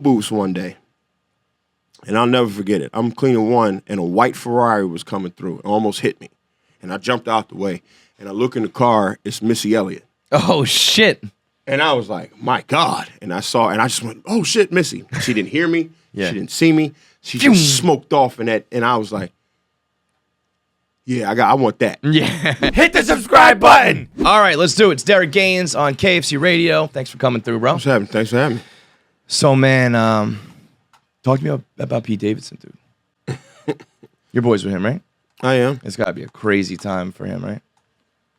booths one day, and I'll never forget it. I'm cleaning one, and a white Ferrari was coming through. It almost hit me, and I jumped out the way, and I look in the car. It's Missy Elliott. Oh, shit. And I was like, my God. And I just went, oh, shit, Missy. She didn't hear me. Yeah. She didn't see me. She just smoked off in that, and I was like, yeah, I want that. Yeah. Hit the subscribe button. All right, let's do it. It's Derek Gaines on KFC Radio. Thanks for coming through, bro. What's happening? Thanks for having me. So, man, talk to me about Pete Davidson, dude. You're boys with him, right? I am. It's got to be a crazy time for him, right?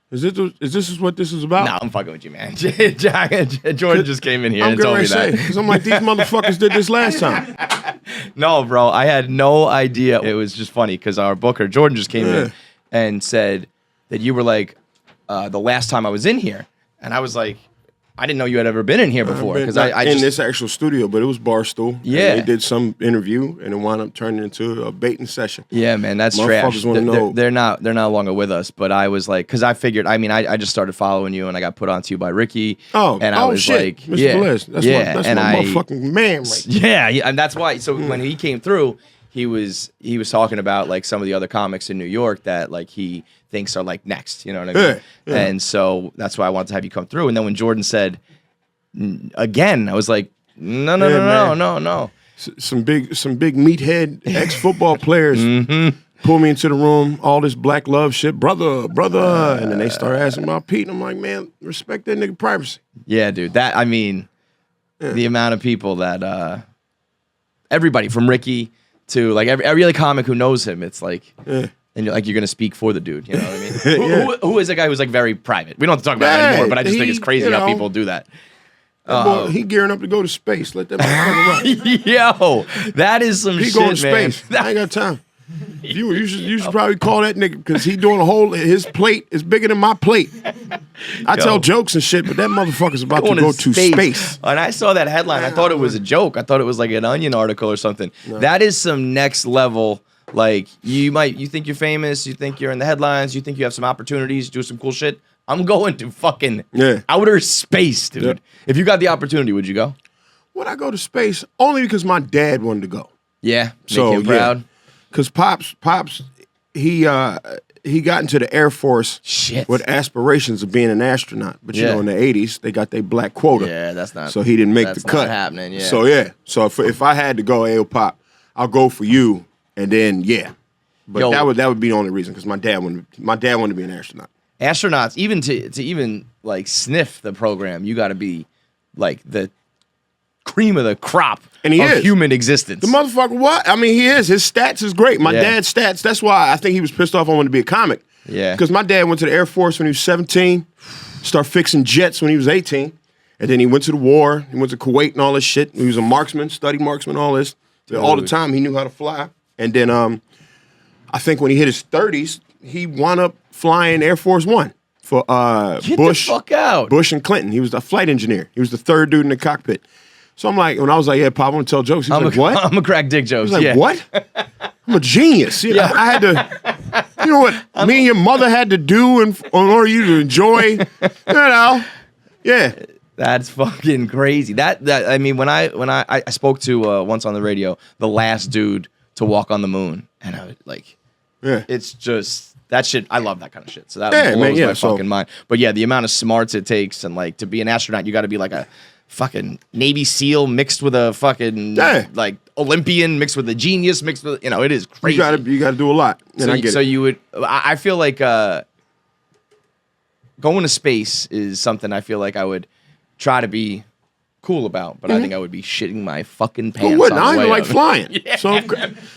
Is this what this is about? No, I'm fucking with you, man. Jordan just came in here and told me that. Because I'm like, these motherfuckers did this last time. No, bro, I had no idea. It was just funny because our booker, Jordan, just came in and said that you were like the last time I was in here. And I was like, I didn't know you had ever been in here before. Because I in this actual studio, but it was Barstool. Yeah. They did some interview, and it wound up turning into a baiting session. Yeah, man, that's trash. They're not longer with us, but I was like, because I figured, I mean, I just started following you, and I got put onto you by Ricky. Oh, and I was shit. like, Mr. yeah, Bliss. That's my motherfucking man right there. Yeah, and that's why. So when he came through, he was talking about like some of the other comics in New York that like he thinks are like next, you know what I mean? Yeah. And so that's why I wanted to have you come through. And then when Jordan said again, I was like, no. Some big meathead ex-football players pull me into the room, all this black love shit, brother, and then they start asking about Pete, and I'm like, man, respect that nigga privacy. Yeah, dude. That, I mean, the amount of people that everybody from Ricky to like every other comic who knows him, it's like, and you're like, you're gonna speak for the dude, you know what I mean? who is a guy who's like very private? We don't have to talk about it anymore, but I just think it's crazy how people do that. Boy, he gearing up to go to space. Let that motherfucker run. Yo, that is some shit, he going to man. space. I ain't got time. You should probably call that nigga because he doing his plate is bigger than my plate. I tell jokes and shit, but that motherfucker's about to go to space. And I saw that headline. I thought it was a joke. I thought it was like an Onion article or something. No. That is some next level. Like you think you're famous, you think you're in the headlines, you think you have some opportunities, do some cool shit. I'm going to fucking outer space, dude. Yeah. If you got the opportunity, would you go? Would I go to space? Only because my dad wanted to go. Yeah, make him proud. Because Pops, he got into the Air Force with aspirations of being an astronaut. But you know, in the 80s, they got their black quota. Yeah, that's not. So he didn't make the cut. Not happening. Yeah. So if I had to go, hey, Pop, I'll go for you, and then But that would be the only reason because my dad wanted to be an astronaut. Astronauts, even to even like sniff the program, you got to be like the cream of the crop of human existence. The motherfucker, what? I mean, he is. His stats is great. My dad's stats. That's why I think he was pissed off I wanted to be a comic. Yeah. Because my dad went to the Air Force when he was 17, started fixing jets when he was 18, and then he went to the war. He went to Kuwait and all this shit. He was a marksman, studied marksman, all this. All the time, he knew how to fly. And then I think when he hit his 30s, he wound up flying Air Force One for Bush. The fuck out. Bush and Clinton. He was a flight engineer. He was the third dude in the cockpit. So I'm like, when I was like, yeah, Pop, I want to tell jokes. He was like, what? I'm a crack dick jokes. He was like, what? I'm a genius. You know, I had to, you know what me and your mother had to do in order you to enjoy, you know. Yeah. That's fucking crazy. That I mean, when I spoke to once on the radio, the last dude to walk on the moon, and I was like, it's just that shit. I love that kind of shit. So that blows my fucking mind. But yeah, the amount of smarts it takes, and like to be an astronaut, you got to be like a fucking Navy SEAL mixed with a fucking like Olympian mixed with a genius mixed with it is crazy. You gotta do a lot. So you would. I feel like going to space is something I feel like I would try to be cool about, but I think I would be shitting my fucking pants. Who wouldn't? I don't even like flying.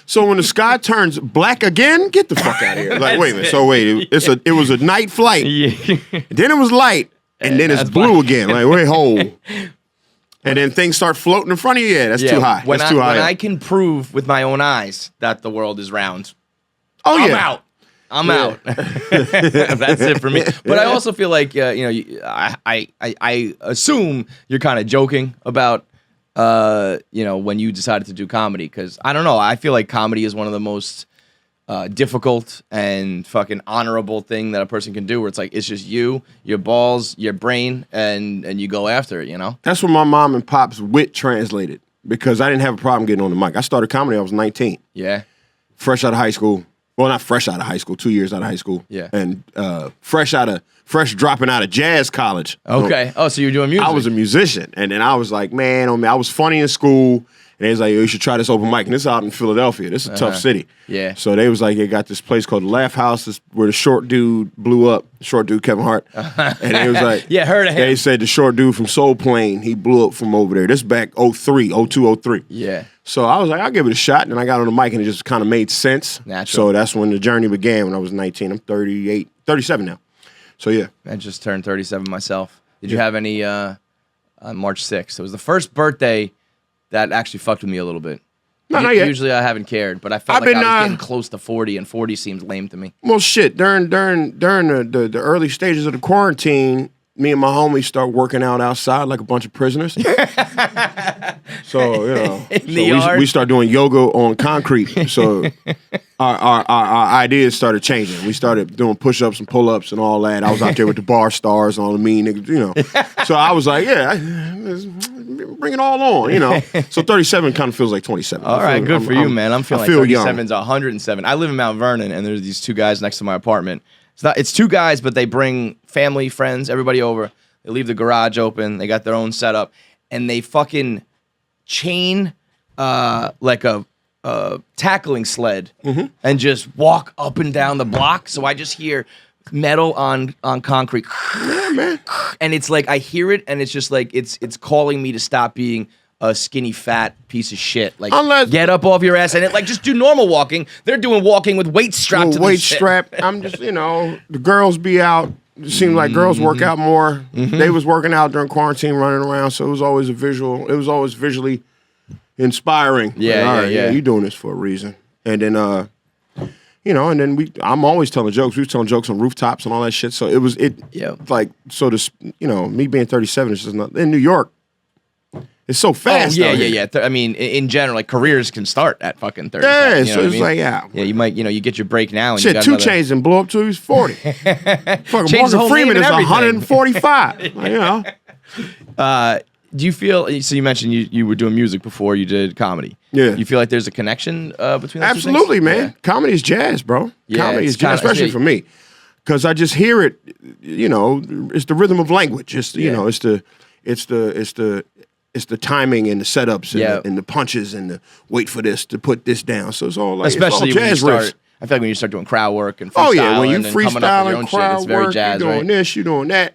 So when the sky turns black again, get the fuck out of here. Like, wait a minute. So wait, it was a night flight. Then it was light, and then it's blue again. Like, wait, hold. And then things start floating in front of you. Yeah, that's too high. That's too high. When I can prove with my own eyes that the world is round, I'm out. I'm out. That's it for me. But I also feel like I assume you're kind of joking about when you decided to do comedy, because I don't know. I feel like comedy is one of the most difficult and fucking honorable thing that a person can do, where it's like it's just you, your balls, your brain, and you go after it. You know. That's where my mom and pop's wit translated. because I didn't have a problem getting on the mic. I started comedy, I was 19. Yeah. Fresh out of high school. Well, not fresh out of high school, 2 years out of high school. Yeah. And fresh dropping out of jazz college. Okay. Oh, so you were doing music. I was a musician. And then I was like, man, I was funny in school. And they was like, you should try this open mic. And this is out in Philadelphia. This is a tough city. Yeah. So they was like, they got this place called the Laugh House where the short dude blew up. Short dude, Kevin Hart. And they was like, yeah, heard of him. They said the short dude from Soul Plane, he blew up from over there. This back 02, 03. Yeah. So I was like, I'll give it a shot. And then I got on the mic and it just kind of made sense. Natural. So that's when the journey began when I was 19. I'm 37 now. So yeah. I just turned 37 myself. Did you have any on March 6th? It was the first birthday that actually fucked with me a little bit. No, not yet. Usually I haven't cared, but I felt like I was getting close to 40, and 40 seems lame to me. Well, shit, during the early stages of the quarantine, me and my homies start working out outside like a bunch of prisoners. So, we start doing yoga on concrete. So our ideas started changing. We started doing push-ups and pull-ups and all that. I was out there with the bar stars and all the mean niggas, So I was like, bring it all on, So 37 kind of feels like 27. All right, good for you, man. I'm feeling like 37's 107. I live in Mount Vernon, and there's these two guys next to my apartment. It's two guys, but they bring family, friends, everybody over. They leave the garage open. They got their own setup, and they fucking chain like a tackling sled and just walk up and down the block. So I just hear metal on concrete. Yeah, man. And it's like I hear it, and it's just like it's calling me to stop being a skinny, fat piece of shit. Like, get up off your ass and just do normal walking. They're doing walking with weights strapped to the weight strap. I'm just, the girls be out. It seemed like girls work out more. They was working out during quarantine, running around. So it was always It was always visually inspiring. Yeah, like, you're doing this for a reason. And then, and then I'm always telling jokes. We was telling jokes on rooftops and all that shit. So me being 37 is just not in New York. It's so fast. Yeah. I mean, in general, like careers can start at fucking 30. Yeah, so it's like, yeah, you might, you get your break now. And shit, you got 2 Chainz and blow up till he's 40. Fucking Morgan Freeman is 145. Do you feel? So you mentioned you were doing music before you did comedy. Yeah. You feel like there's a connection between those Absolutely, two things? man. Yeah. Comedy is jazz, bro. Yeah, Comedy is jazz, especially for me, because I just hear it. It's the rhythm of language. It's it's the timing and the setups and the punches and the wait for this to put this down. So it's all like especially it's all jazz when you riffs. I feel like when you start doing crowd work and freestyle when you and coming up with your own shit, it's very jazz, you're doing this, you're doing that.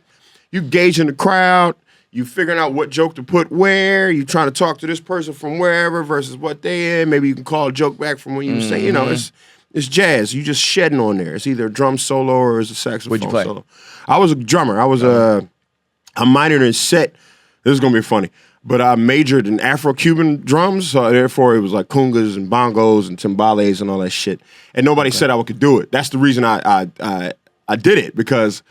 You gauging the crowd. You figuring out what joke to put where. You trying to talk to this person from wherever versus what they in. Maybe you can call a joke back from when you say, it's jazz. You just shedding on there. It's either a drum solo or it's a saxophone What'd you play? solo. I was a drummer. I was I minored in set. This is gonna be funny. But I majored in Afro-Cuban drums, so therefore it was like congas and bongos and timbales and all that shit. And nobody said I could do it. That's the reason I did it, because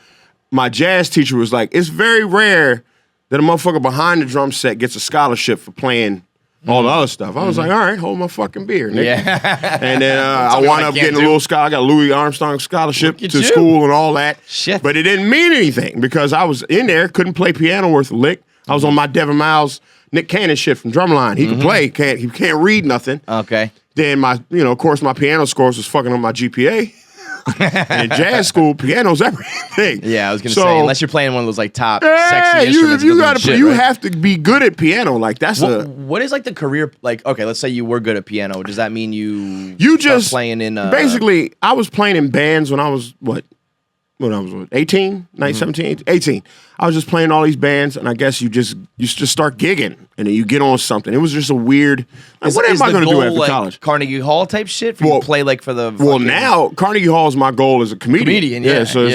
my jazz teacher was like, it's very rare that a motherfucker behind the drum set gets a scholarship for playing all the other stuff. I was like, all right, hold my fucking beer, nigga. Yeah. And then I wound up getting a little scholarship. I got a Louis Armstrong scholarship to school and all that. Shit. But it didn't mean anything because I was in there, couldn't play piano worth a lick. I was on my Devin Miles, Nick Cannon shit from Drumline. He can play, he can't read nothing. Okay. Then of course, my piano scores was fucking on my GPA. And in jazz school, piano's everything. Yeah, I was gonna say, unless you're playing one of those like top sexy instruments, you have to be good at piano. Like that's what is like the career like? Okay, let's say you were good at piano. Does that mean you just playing in? Basically, I was playing in bands when I was 18, 17, 18. I was just playing all these bands, and I guess you just start gigging, and then you get on something. It was just a weird. Like, what am I going to do after college? Carnegie Hall type shit? For you to play like for the. Well, now Carnegie Hall is my goal as a comedian. Yeah. So it's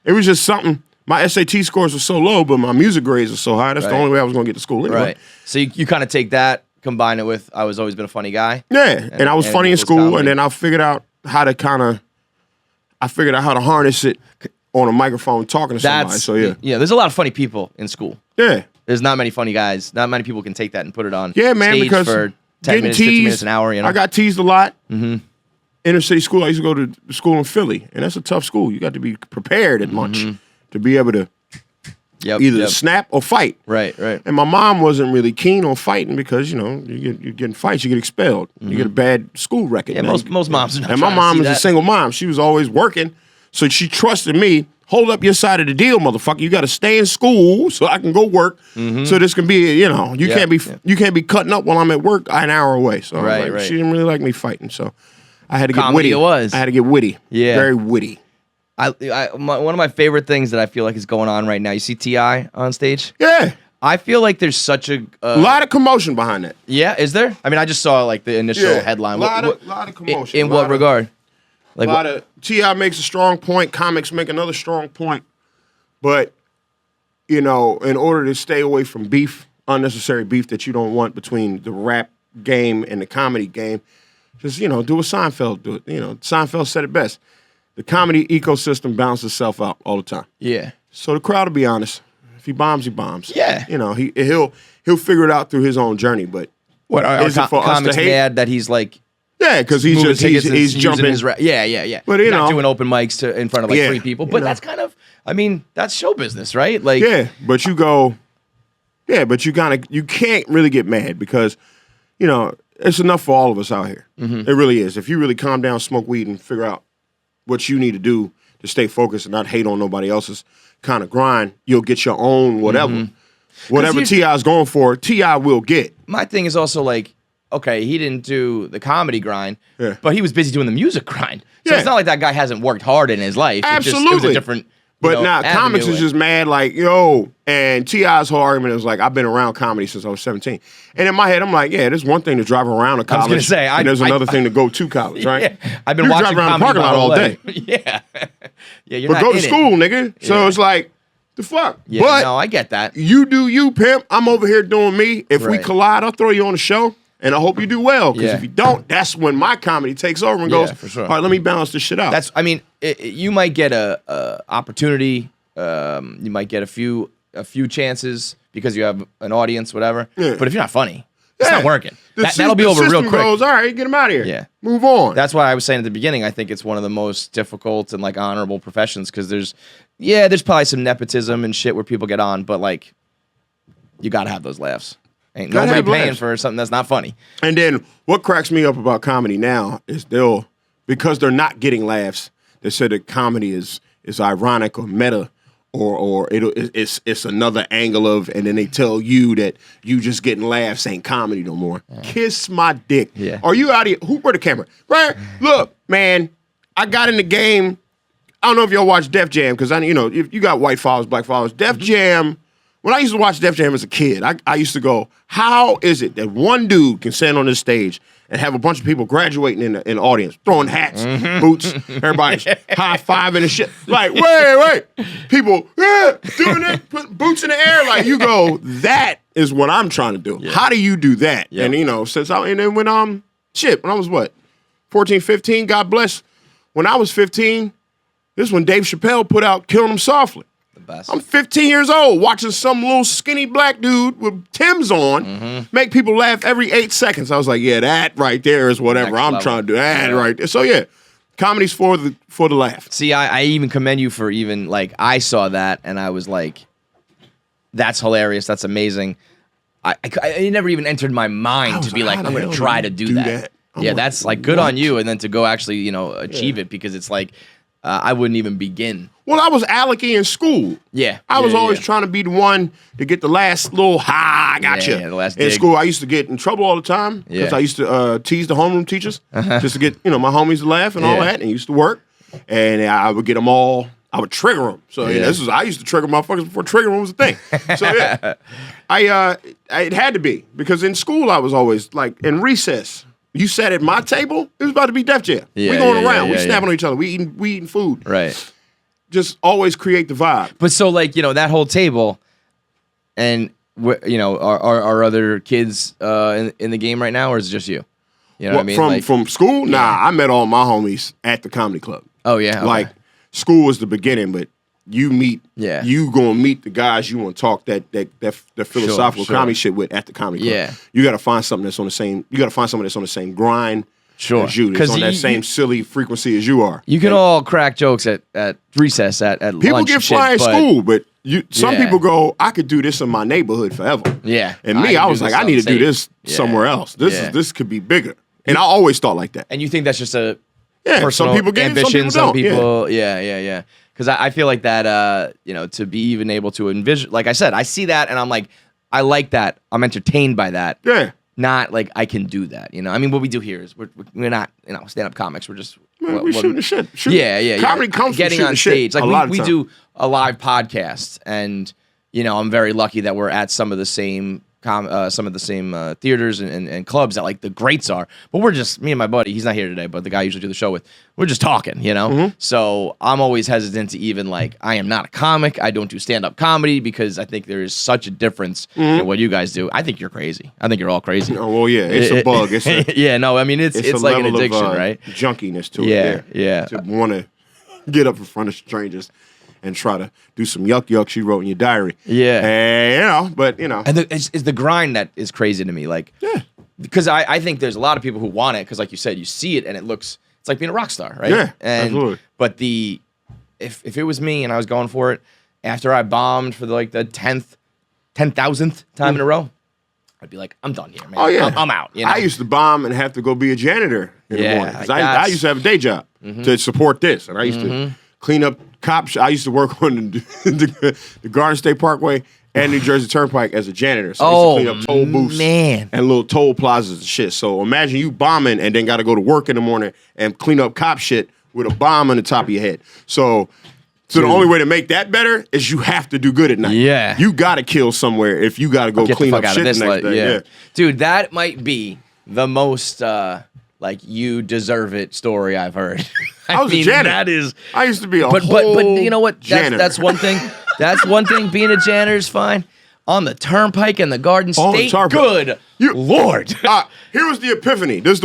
it was just something. My SAT scores were so low, but my music grades were so high. That's the only way I was going to get to school anyway. Right. So you kind of take that, combine it with I was always been a funny guy. Yeah, and I was funny in school, comedy. And then I figured out how to harness it on a microphone talking to somebody. So yeah, there's a lot of funny people in school. Yeah, there's not many funny guys. Not many people can take that and put it on. Yeah, man, stage because for 10 minutes, 15 minutes, an hour. I got teased a lot. Inner city school. I used to go to school in Philly, and that's a tough school. You got to be prepared at lunch to be able to Either snap or fight. Right. And my mom wasn't really keen on fighting because, you get in fights, you get expelled. You get a bad school record. Yeah, most moms are not. And my mom is a single mom. She was always working, so she trusted me. Hold up your side of the deal, motherfucker. You got to stay in school so I can go work. So this can be, you can't be cutting up while I'm at work an hour away. So she didn't really like me fighting. So I had to get witty. I had to get witty. Yeah, very witty. One of my favorite things that I feel like is going on right now. You see T.I. on stage? Yeah. I feel like there's such a lot of commotion behind that. Yeah, is there? I mean, I just saw like the initial headline. Lot of commotion. In what regard? Like a lot of T.I. makes a strong point. Comics make another strong point. But, in order to stay away from beef, unnecessary beef that you don't want between the rap game and the comedy game, just, do what Seinfeld do it. Seinfeld said it best. The comedy ecosystem balances itself out all the time. Yeah. So the crowd will be honest. If he bombs, he bombs. Yeah. He'll figure it out through his own journey. But what are comics mad that he's like? Yeah, because he's jumping. Yeah. But not doing open mics in front of like 3 people. But that's kind of, that's show business, right? Like but you can't really get mad because, it's enough for all of us out here. It really is. If you really calm down, smoke weed, and figure out what you need to do to stay focused and not hate on nobody else's kind of grind, you'll get your own whatever. Whatever T.I. is going for, T.I. will get. My thing is also like, okay, he didn't do the comedy grind, but he was busy doing the music grind. So it's not like that guy hasn't worked hard in his life. Absolutely. It was a different But now comics is just mad like, and T.I.'s whole argument is like, I've been around comedy since I was 17. And in my head, I'm like, there's one thing to drive around a college. I was going to say. And there's another thing to go to college, right? Yeah. I've been watching around the parking lot all day. You're but not go to school, nigga. So it's like, the fuck? Yeah, but no, I get that. You do you, pimp. I'm over here doing me. If we collide, I'll throw you on the show. And I hope you do well, because if you don't, that's when my comedy takes over and goes, for sure. All right, let me balance this shit out. You might get a opportunity. You might get a few chances because you have an audience, whatever. Yeah. But if you're not funny, it's not working. That'll be over real quick. Goes, all right, get him out of here. Yeah. Move on. That's why I was saying at the beginning, I think it's one of the most difficult and like honorable professions because there's probably some nepotism and shit where people get on, but like you got to have those laughs. Ain't nobody paying for something that's not funny. And then what cracks me up about comedy now is because they're not getting laughs, they say that comedy is ironic or meta or it's another angle of, and then they tell you that you just getting laughs ain't comedy no more. Yeah. Kiss my dick. Yeah. Are you out of here? Who brought the camera? Right? Look, man, I got in the game. I don't know if y'all watch Def Jam, because if you got white followers, black followers, Def Jam. When I used to watch Def Jam as a kid, I used to go, how is it that one dude can stand on this stage and have a bunch of people graduating in the audience, throwing hats, boots, everybody's high-fiving and shit. Like, wait. People, doing it, put boots in the air. Like, you go, that is what I'm trying to do. Yeah. How do you do that? Yep. And, when I was 14, 15, God bless. When I was 15, this is when Dave Chappelle put out Killing Them Softly. I'm 15 years old watching some little skinny black dude with Tim's on make people laugh every 8 seconds. I was like, that right there is whatever I'm trying to do. That right there. So comedy's for the laugh. See, I even commend you for even like I saw that and I was like, that's hilarious. That's amazing. It never even entered my mind to be like, I'm going to try to do that. Yeah, that's like good on you, and then to go actually achieve it, because it's like I wouldn't even begin. Well, I was Alecky in school. Yeah. I was always trying to be the one to get the last little, I got you. Yeah, the last in dig. School, I used to get in trouble all the time because I used to tease the homeroom teachers just to get, my homies to laugh and all that, and it used to work. And I would get them all, I would trigger them. So I used to trigger motherfuckers before triggering was a thing. So it had to be, because in school I was always like, in recess, you sat at my table, it was about to be Def Jam. We going around, we snapping on each other, we eating food. Right. Just always create the vibe. But so like, that whole table, and are other kids in the game right now, or is it just you? You know what I mean? From school? Yeah. Nah, I met all my homies at the comedy club. Oh yeah. Okay. Like school was the beginning, but you gonna meet the guys you want to talk that philosophical comedy shit with at the comedy club. Yeah. You gotta find something that's on the same. You gotta find someone that's on the same grind. Sure. As you. That's on that same silly frequency as you are. You can all crack jokes at recess, at people lunch. People get fly in school, but Some people go, I could do this in my neighborhood forever. Yeah. And me, I was like, I need to do this somewhere else. This could be bigger. And I always thought like that. And you think that's just a personal some people get ambition, it, some people don't. Yeah. Because I feel like that, to be even able to envision, like I said, I see that and I'm like, I like that. I'm entertained by that. Yeah. Not like I can do that, I mean, what we do here is we're not, stand-up comics. We're just we're shooting the shit. Comedy comes from getting on stage. Shit like we do a live podcast, and I'm very lucky that we're at some of the same theaters and clubs that like the greats are. But we're just me and my buddy. He's not here today, but the guy I usually do the show with. We're just talking, Mm-hmm. So I'm always hesitant to even like. I am not a comic. I don't do stand-up comedy because I think there is such a difference in what you guys do. I think you're crazy. I think you're all crazy. Oh well, yeah, it's a bug. It's I mean it's like an addiction, right? Junkiness to it. Yeah. To want to get up in front of strangers and try to do some yuck you wrote in your diary. Yeah. And, And it's the grind that is crazy to me. Like, because I think there's a lot of people who want it because, like you said, you see it and it's like being a rock star, right? Yeah, absolutely. But if it was me and I was going for it, after I bombed for the 10,000th time in a row, I'd be like, I'm done here, man. Oh, yeah. I'm out. I used to bomb and have to go be a janitor in the morning. Because I used to have a day job to support this. And I used to clean up cops. I used to work on the Garden State Parkway and New Jersey Turnpike as a janitor. So I used to clean up toll booths and little toll plazas and shit. So imagine you bombing and then got to go to work in the morning and clean up cop shit with a bomb on the top of your head. So the only way to make that better is you have to do good at night. Yeah. You got to kill somewhere if you got to go clean up shit the next day. Yeah. Dude, that might be the most you deserve it story I've heard. I was a janitor. That is. I used to be a but you know what? That's one thing. That's one thing. Being a janitor is fine. On the Turnpike and the Garden State, good Lord. Here was the epiphany. This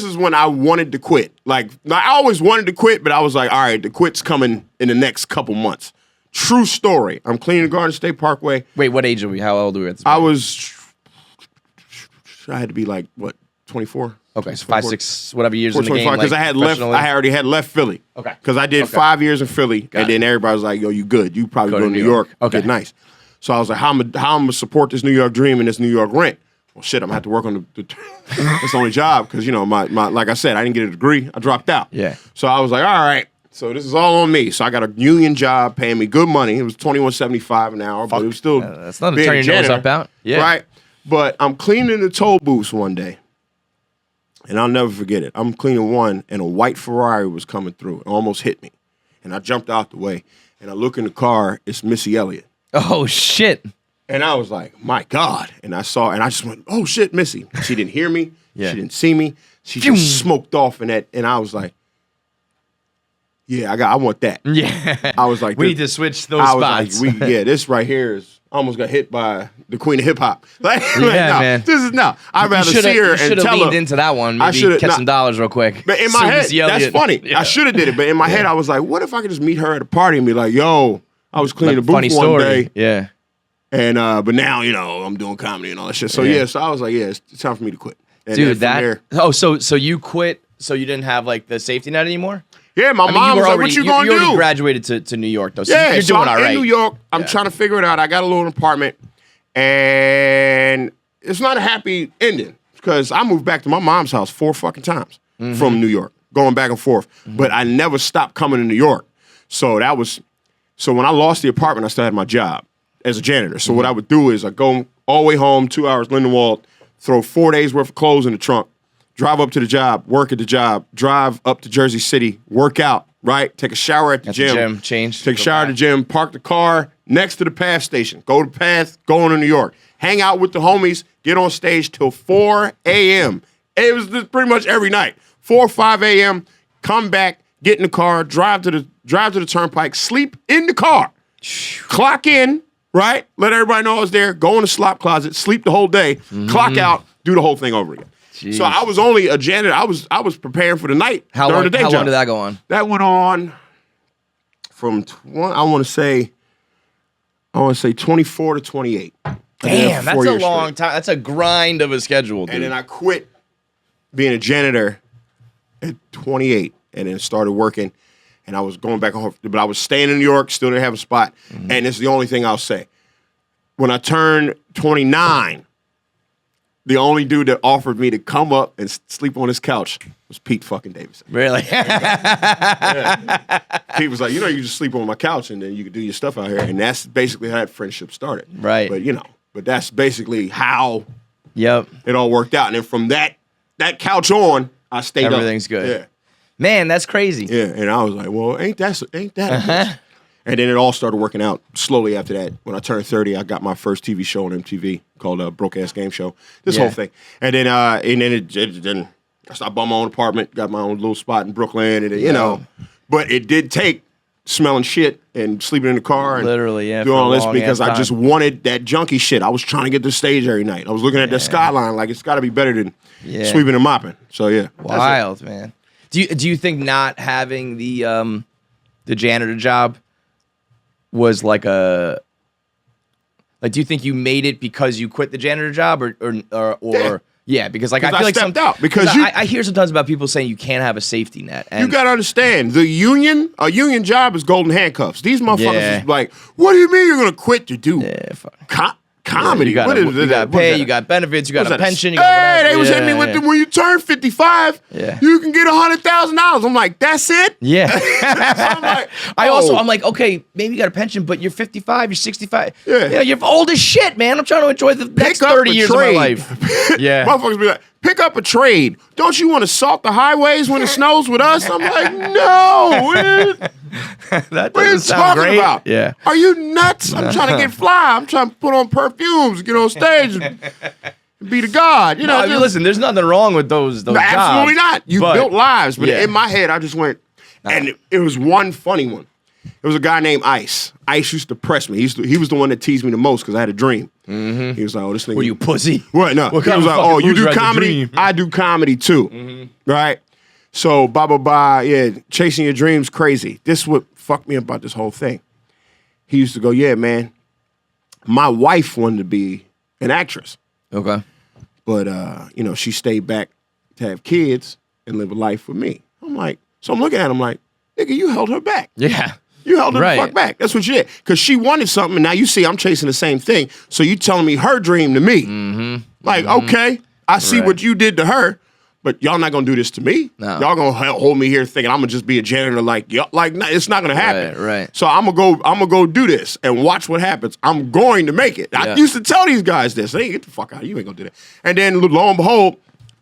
is when I wanted to quit. Like I always wanted to quit, but I was like, all right, the quit's coming in the next couple months. True story. I'm cleaning the Garden State Parkway. Wait, what age are we? How old are we at this point? I had to be 24. Okay, so 5, 6, whatever years in the game. Because I already had left Philly. Okay. Because I did 5 years in Philly, and then everybody was like, yo, you good. You probably go to New York. Okay. Get nice. So I was like, how am I going to support this New York dream and this New York rent? Well, shit, I'm going to have to work on the that's the only job. Because, my like I said, I didn't get a degree. I dropped out. Yeah. So I was like, all right. So this is all on me. So I got a union job paying me good money. It was $21.75 an hour, but it was still that's not a turn your nose up out. Yeah. Right? But I'm cleaning the toll booths one day. And I'll never forget it. I'm cleaning one, and a white Ferrari was coming through. It almost hit me. And I jumped out the way. And I look in the car. It's Missy Elliott. Oh, shit. And I was like, my God. And I just went, oh, shit, Missy. She didn't hear me. She didn't see me. She just smoked off in that. And I was like, yeah, I want that. Yeah. I was like, we need to switch those spots. Like, this right here is. I almost got hit by the queen of hip hop. Man. This is now. I'd rather see her and tell her. You should have leaned into that one. Maybe catch some dollars real quick. But in my head, that's funny. Yeah. I should have did it. But in my head, I was like, what if I could just meet her at a party and be like, yo, I was cleaning the booth one day. Yeah. And but now, I'm doing comedy and all that shit. So so I was like, it's time for me to quit. And dude, so you quit so you didn't have the safety net anymore? Yeah, my mom was like, what you gonna do? You already graduated to New York, though, so you're so doing I'm all right. in New York. I'm trying to figure it out. I got a little apartment, and it's not a happy ending because I moved back to my mom's house 4 fucking times from New York, going back and forth. But I never stopped coming to New York. So when I lost the apartment, I still had my job as a janitor. So what I would do is I go all the way home, 2 hours, Lindenwold, throw 4 days worth of clothes in the trunk, drive up to the job, work at the job, drive up to Jersey City, work out, right? Take a shower at the gym. Change. Take a shower at the gym, park the car next to the PATH station. Go to PATH, go on to New York. Hang out with the homies, get on stage till 4 a.m. It was just pretty much every night. 4 or 5 a.m., come back, get in the car, drive to the turnpike, sleep in the car. Clock in, right? Let everybody know I was there, go in the slop closet, sleep the whole day, clock out, do the whole thing over again. Jeez. So I was only a janitor. I was preparing for the night during the day job. How long did that go on? That went on from I want to say 24 to 28. Damn, that's a long time. That's a grind of a schedule, dude. And then I quit being a janitor at 28 and then started working. and I was going back home, but I was staying in New York, still didn't have a spot, and it's the only thing I'll say. When I turned 29, the only dude that offered me to come up and sleep on his couch was Pete fucking Davidson. Really? Yeah. Pete was like, you just sleep on my couch and then you can do your stuff out here. And that's basically how that friendship started. Right. But that's basically how it all worked out. And then from that couch on, I stayed up. Everything's good. Yeah. Man, that's crazy. Yeah. And I was like, well, ain't that And then it all started working out slowly after that. When I turned 30, I got my first TV show on MTV called Broke Ass Game Show. This whole thing. And then then I started buying my own apartment, got my own little spot in Brooklyn, and but it did take smelling shit and sleeping in the car and doing all this because I just wanted that junkie shit. I was trying to get to the stage every night. I was looking at the skyline like it's got to be better than sweeping and mopping. So yeah, wild, man. Do you think not having the janitor job was like do you think you made it because you quit the janitor job or because like I feel like stepped out because I hear sometimes about people saying you can't have a safety net. And you gotta understand a union job is golden handcuffs. These motherfuckers is like, what do you mean you're gonna quit to do comedy? You got to pay, you got benefits, you got a pension. You got hey, they was hitting me with them. When you turn 55, you can get $100,000. I'm like, that's it? Yeah. I'm like, I'm like, okay, maybe you got a pension, but you're 55, you're 65. Yeah, you're old as shit, man. I'm trying to enjoy the next 30 years of my life. Yeah. Motherfuckers be like, pick up a trade. Don't you want to salt the highways when it snows with us? I'm like, no. That what are you talking great. about? Yeah. Are you nuts? I'm trying to get fly. I'm trying to put on perfumes, get on stage, and be the god. Listen, there's nothing wrong with those jobs. Absolutely not. You built lives. But in my head, I just went, and it was one funny one. It was a guy named Ice. Ice used to press me. He was the one that teased me the most because I had a dream. Mm-hmm. He was like, oh, this nigga. Were you pussy? What? No. He was like, oh, you do comedy? I do comedy too. Mm-hmm. Right? So, chasing your dreams, crazy. This is what fucked me up about this whole thing. He used to go, yeah, man, my wife wanted to be an actress. Okay. But, she stayed back to have kids and live a life with me. I'm like, so I'm looking at him like, nigga, you held her back. Yeah. You held her the fuck back. That's what you did. Because she wanted something, and now you see I'm chasing the same thing. So you telling me her dream to me. Mm-hmm. Like, okay, I see what you did to her, but y'all not going to do this to me. No. Y'all going to hold me here thinking I'm going to just be a janitor like y'all. Like, no, it's not going to happen. Right. So I'm going to go do this and watch what happens. I'm going to make it. I used to tell these guys this. Hey, get the fuck out. You ain't going to do that. And then, lo and behold,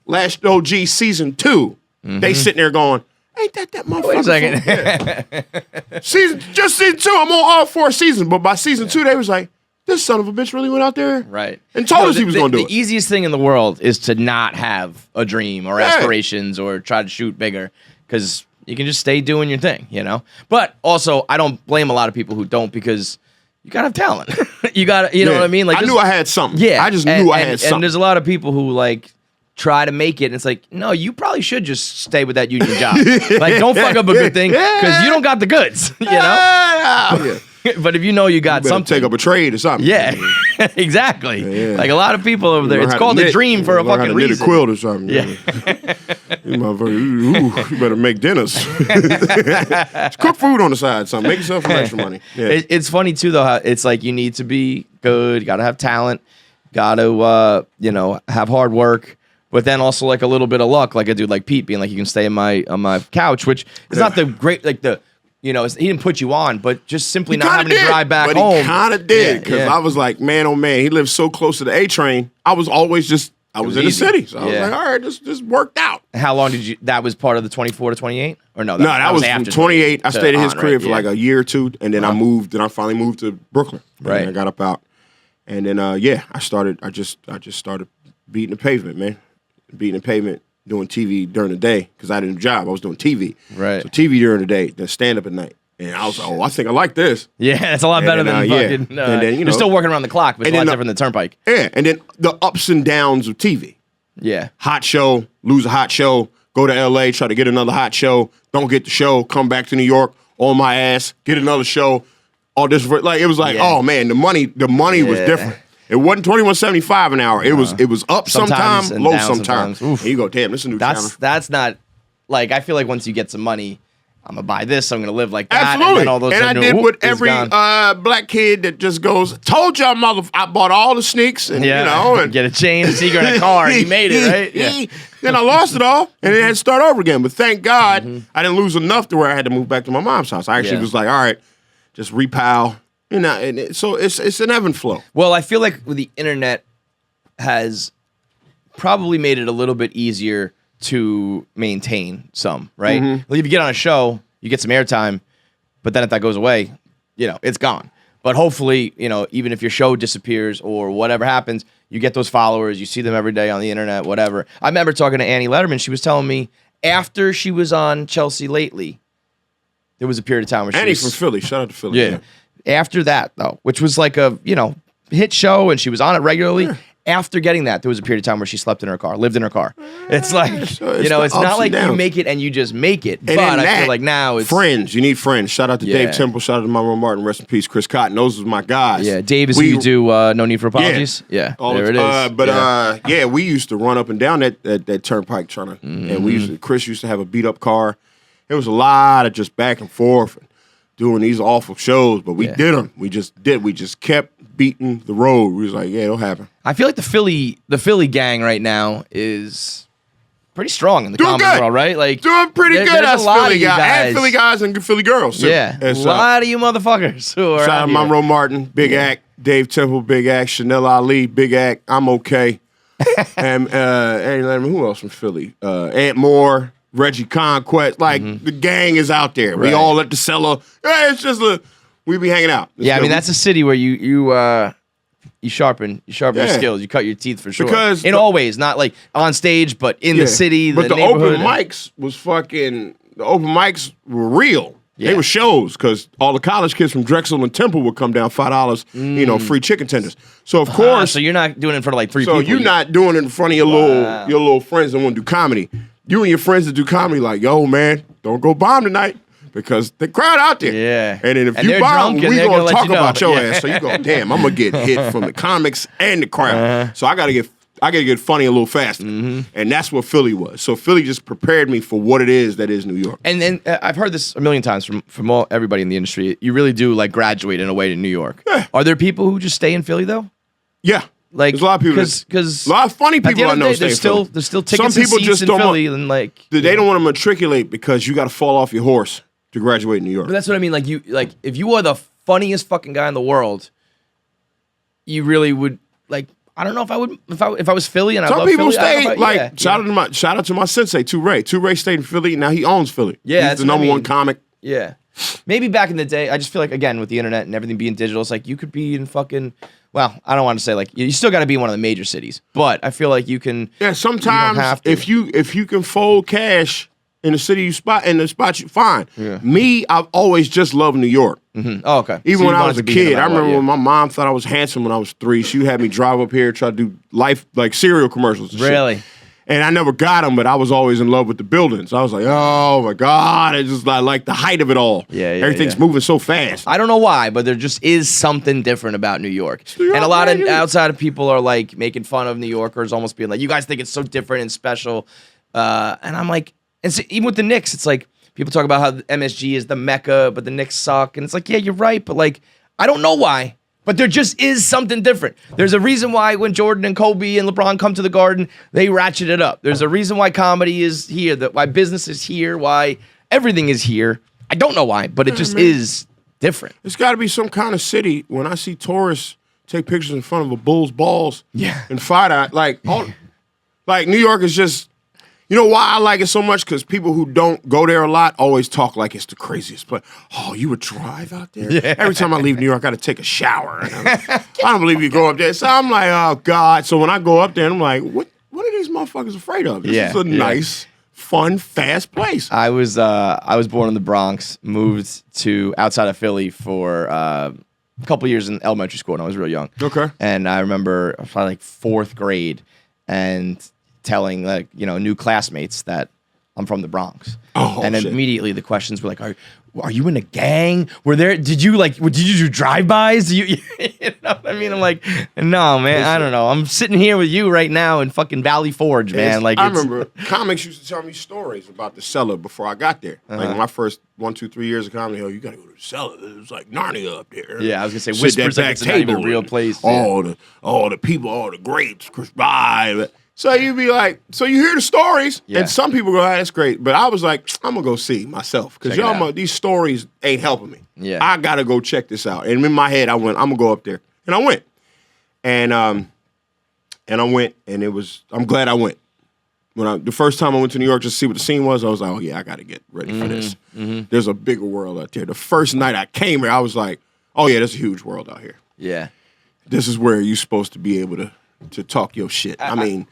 Last OG season 2, they sitting there going, ain't that motherfucker? Wait a second. Season 2, I'm on all 4 seasons. But by season 2, they was like, this son of a bitch really went out there and told us he was going to do it. The easiest thing in the world is to not have a dream or aspirations or try to shoot bigger because you can just stay doing your thing, But also, I don't blame a lot of people who don't because you got to have talent. You got to, you know what I mean? Like, I knew I had something. Yeah. I just knew I had something. And there's a lot of people who, like, try to make it, and it's like, no, you probably should just stay with that union job. Like, don't fuck up a good thing because you don't got the goods, But if you know you got something, take up a trade or something. Yeah, exactly. Yeah. Like a lot of people over there, it's called a dream for a fucking reason. Knit a quilt or something. Yeah. You better make dinners. Cook food on the side, something. Make yourself some extra money. Yeah. It's funny too, though. How it's like you need to be good. You got to have talent. Got to have hard work. But then also like a little bit of luck, like a dude like Pete being like, you can stay on my couch, which is not the great he didn't put you on, but just simply not having to drive back home. But he kind of did because I was like, man, oh man, he lives so close to the A train. I was always I was in the city, so I was like, all right, this worked out. How long did you? That was part of the 24 to 28, or no? That was from 28. I stayed at his crib for like a year or 2, and then I moved. Then I finally moved to Brooklyn. Right. I got up out, and then I started. I just started beating the pavement, man. Beating the pavement, doing TV during the day because I didn't have a job. I was doing TV. Right. So TV during the day, then stand up at night. And I was like, I think I like this. Yeah, it's a lot better than fucking. And then, you're still working around the clock, but it's a lot different than Turnpike. Yeah, and then the ups and downs of TV. Yeah. Hot show, lose a hot show, go to LA, try to get another hot show, don't get the show, come back to New York, on my ass, get another show. All this, like it was like, oh man, the money was different. It wasn't $21.75 an hour. It was up sometimes, low sometimes. And you go, damn, this is a new channel. That's not like I feel like once you get some money, I'm gonna buy this. I'm gonna live like that. Absolutely. And then all those I sudden, did whoop, what it's every gone. black kid that just goes, told y'all, I bought all the sneaks and, and get a chain, secret in a car, and you made it, right? Yeah. Then I lost it all, and then I had to start over again. But thank God I didn't lose enough to where I had to move back to my mom's house. I actually was like, all right, just repile. So it's an ebb and flow. Well, I feel like the internet has probably made it a little bit easier to maintain some, right? Like if you get on a show, you get some airtime, but then if that goes away, it's gone. But hopefully, even if your show disappears or whatever happens, you get those followers, you see them every day on the internet, whatever. I remember talking to Annie Letterman. She was telling me after she was on Chelsea Lately, there was a period of time where she Annie's from Philly. Shout out to Philly. Yeah. After that, though, which was like a, hit show and she was on it regularly. Yeah. After getting that, there was a period of time where she slept in her car, lived in her car. It's like, it's not like you make it and you just make it. And but I feel like now it's... Friends. You need friends. Shout out to Dave Temple. Shout out to Monroe Martin. Rest in peace. Chris Cotton. Those are my guys. Yeah. Dave is who you do No Need for Apologies? Yeah. There it is. We used to run up and down that turnpike trying to... And Chris used to have a beat-up car. There was a lot of just back and forth and doing these awful shows, but we did them. We just did. We just kept beating the road. We was like, it'll happen. I feel like the Philly gang right now is pretty strong in the comedy world, right? Like doing pretty good. Us Philly guys, and Philly guys and Philly girls. Too. Yeah, a lot of you motherfuckers who are. Shout out Monroe Martin, big act. Dave Temple, big act. Chanel Ali, big act. I'm okay. And who else from Philly? Ant Moore. Reggie Conquest, the gang is out there. Right. We all at the cellar. It's just we be hanging out. I mean that's a city where you sharpen your skills. You cut your teeth for sure. Because in all ways, not like on stage, but in the city. But the open mics the open mics were real. Yeah. They were shows because all the college kids from Drexel and Temple would come down $5, free chicken tenders. So of course, so you're not doing it in front of like 3 people. So you're not doing it in front of your little friends that want to do comedy. You and your friends that do comedy, like, yo, man, don't go bomb tonight because the crowd out there. Yeah. And then if you bomb, we going to talk about your ass. So you go, damn, I'm going to get hit from the comics and the crowd. So I got to get funny a little faster. And that's what Philly was. So Philly just prepared me for what it is that is New York. And then I've heard this a million times from everybody in the industry. You really do like graduate in a way to New York. Yeah. Are there people who just stay in Philly, though? Yeah. Like, there's a lot of people. Because a lot of funny people I know stay in Philly. There's still tickets Some people and just in don't Philly. And they don't want to matriculate because you got to fall off your horse to graduate in New York. But that's what I mean. Like if you are the funniest fucking guy in the world, you really would I don't know if I would if I was Philly and I love Philly. Some people stay shout out to my sensei, Toure. Toure stayed in Philly. Now he owns Philly. Yeah, he's the number one comic. Yeah. Maybe back in the day, I just feel like, again, with the internet and everything being digital, it's like you could be in fucking, well, I don't want to say you still got to be in one of the major cities, but I feel like you can. Yeah, sometimes if you can fold cash in the city you fine. Yeah. Me, I've always just loved New York. Oh, okay. Even when I was a kid, I remember when my mom thought I was handsome when I was 3. She had me drive up here, try to do cereal commercials. And really? Shit. And I never got them, but I was always in love with the buildings. I was like, oh my God, it's just like the height of it all. Yeah, everything's moving so fast. I don't know why, but there just is something different about New York. And a lot of outside of people are like making fun of New Yorkers, almost being like, you guys think it's so different and special. And I'm like, and so even with the Knicks, it's like people talk about how the MSG is the Mecca, but the Knicks suck. And it's like, yeah, you're right, but I don't know why. But there just is something different. There's a reason why when Jordan and Kobe and LeBron come to the Garden, they ratchet it up. There's a reason why comedy is here, why business is here, why everything is here. I don't know why, but it just is different. It's got to be some kind of city. When I see tourists take pictures in front of a Bulls balls and fight out, like New York is just. You know why I like it so much? Because people who don't go there a lot always talk like it's the craziest place. Oh, you would drive out there? Yeah. Every time I leave New York, I got to take a shower. I don't believe you go up there. So I'm like, oh, God. So when I go up there, I'm like, what are these motherfuckers afraid of? This is a nice, fun, fast place. I was born in the Bronx, moved to outside of Philly for a couple years in elementary school when I was real young. Okay. And I remember probably 4th grade and telling new classmates that I'm from the Bronx. Oh, and shit. Immediately the questions were like, are you in a gang? Did you do drive-bys? You know what I mean? I'm like, no, man, I don't know. I'm sitting here with you right now in fucking Valley Forge, man. Like, I remember comics used to tell me stories about the Cellar before I got there. Like my first 1, 2, 3 years of comedy, you got to go to the Cellar. It was like Narnia up there. Yeah, I was gonna say whispers like it's not even a real place. All the people, all the greats, Chris By. So you'd be like, so you hear the stories, and some people go, that's great. But I was like, I'm going to go see myself. Because these stories ain't helping me. Yeah. I got to go check this out. And in my head, I went, I'm going to go up there. And I went. And I went, and I'm glad I went. The first time I went to New York just to see what the scene was, I was like, oh, yeah, I got to get ready for this. Mm-hmm. There's a bigger world out there. The first night I came here, I was like, oh, yeah, there's a huge world out here. Yeah. This is where you're supposed to be able to talk your shit. I mean,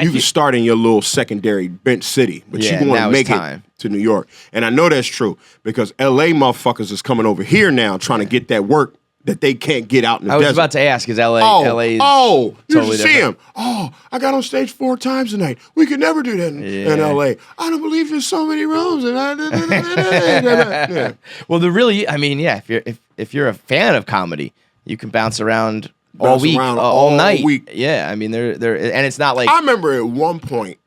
you can start in your little secondary bench city, but you want to make it to New York. And I know that's true because LA motherfuckers is coming over here now trying to get that work that they can't get out in the desert. I was about to ask, is LA is you totally should see him. Oh, I got on stage 4 times tonight. We could never do that in LA. I don't believe there's so many rooms. And Well, if you're a fan of comedy, you can bounce around all week, all night. Yeah, I mean, they're and it's not like I remember at one point,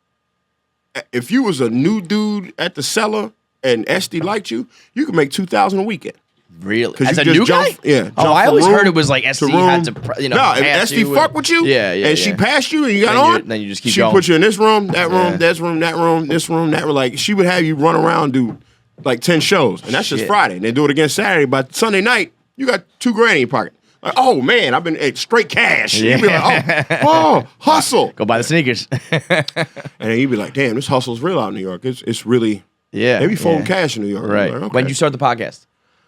if you was a new dude at the Cellar and SD liked you, you could make $2,000 a weekend. Really? As a new guy? Yeah. Oh, I always heard it was like SD had to, No, if SD fuck with you, and she passed you and you got on, then you just keep she going. Put you in this room, that room, this room, that room, this room, that room. Like she would have you run around do like 10 shows, and that's just Friday. And then do it again Saturday. But Sunday night, you got $2,000 in your pocket. Like, oh man, I've been straight cash. Yeah. You'd be like, oh, hustle. Go buy the sneakers. And then you'd be like, damn, this hustle's real out in New York. It's really, they be folding cash in New York. Right. Like, okay. When did you start the podcast?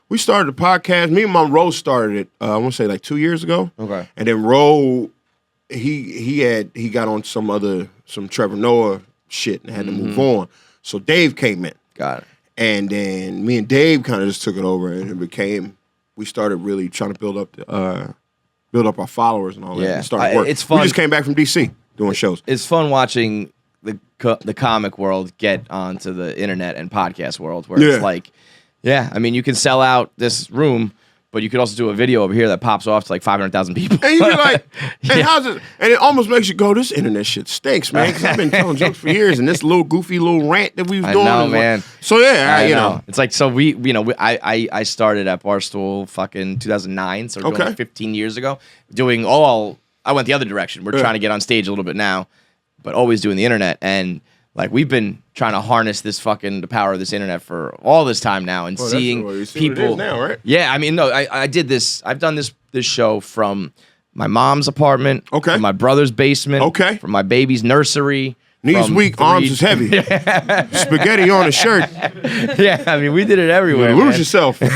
We started the podcast. Me and Monroe started it, I want to say like 2 years ago. Okay. And then Ro, he got on some Trevor Noah shit and had to move on. So Dave came in. Got it. And then me and Dave kind of just took it over and we started really trying to build up our followers and all that. Yeah. And started work. It's fun. We just came back from DC doing shows. It's fun watching the comic world get onto the internet and podcast world where it's like, I mean, you can sell out this room, but you could also do a video over here that pops off to like 500,000 people. And you'd be like, how's it? And it almost makes you go, this internet shit stinks, man. Because I've been telling jokes for years, and this little goofy little rant that we was doing. I know, man. So I know. It's like, so I started at Barstool fucking 2009, so we're doing like 15 years ago. I went the other direction. We're trying to get on stage a little bit now, but always doing the internet. And like we've been trying to harness the power of this internet for all this time now, and seeing people what it is now, right? Yeah, I mean, no, I did this. I've done this show from my mom's apartment, from my brother's basement, from my baby's nursery. Knees weak, arms is heavy. Spaghetti on a shirt. Yeah, I mean, we did it everywhere. You lose yourself. You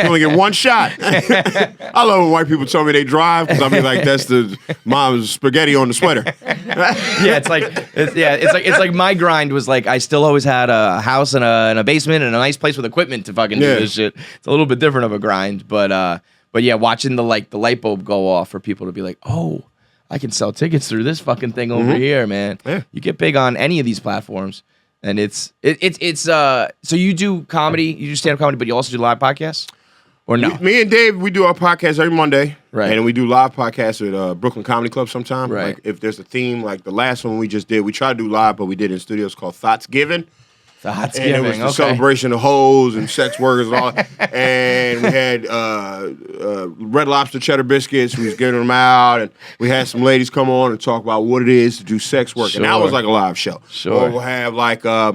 only get one shot. I love when white people tell me they drive because I mean, like, that's the mom's spaghetti on the sweater. Yeah, it's like my grind was like I still always had a house and a basement and a nice place with equipment to fucking do this shit. It's a little bit different of a grind, but yeah, watching the light bulb go off for people to be like, oh, I can sell tickets through this fucking thing over here, man. Yeah. You get big on any of these platforms, and it's so you do comedy, you do stand-up comedy, but you also do live podcasts, or no? Me and Dave, we do our podcast every Monday, right? And we do live podcasts at Brooklyn Comedy Club sometime. Right. Like if there's a theme, like the last one we just did, we tried to do live, but we did it in studios called Thoughts Given. And it was the celebration of hoes and sex workers and all that. And we had Red Lobster cheddar biscuits. We was giving them out. And we had some ladies come on and talk about what it is to do sex work. And that was like a live show. Sure. Or we'll have like, or